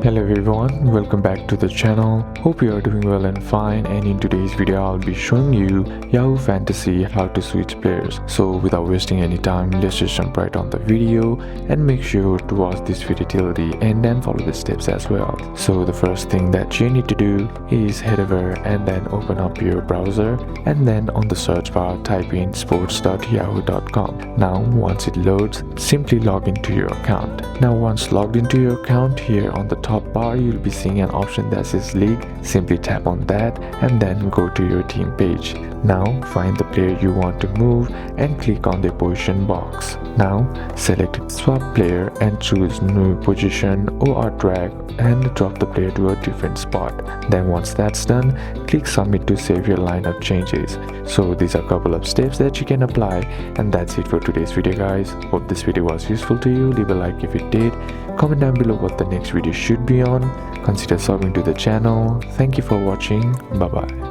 Hello everyone, welcome back to the channel. Hope you are doing well and fine, and in today's video I'll be showing you Yahoo Fantasy how to switch players. So without wasting any time, let's just jump right on the video and make sure to watch this video till the end and follow the steps as well. So the first thing that you need to do is head over and then open up your browser, and then on the search bar type in sports.yahoo.com. Now once it loads, simply log into your account. Now once logged into your account, here on the top bar you'll be seeing an option that says League. Simply tap on that and then go to your team page. Now find the player you want to move and click on the position box. Now select swap player and choose new position or drag and drop the player to a different spot. Then once that's done, click submit to save your lineup changes. So these are a couple of steps that you can apply, and that's it for today's video guys. Hope this video was useful to you. Leave a like if it did. Comment down below what the next video should be on. Consider subbing to the channel. Thank you for watching. Bye bye.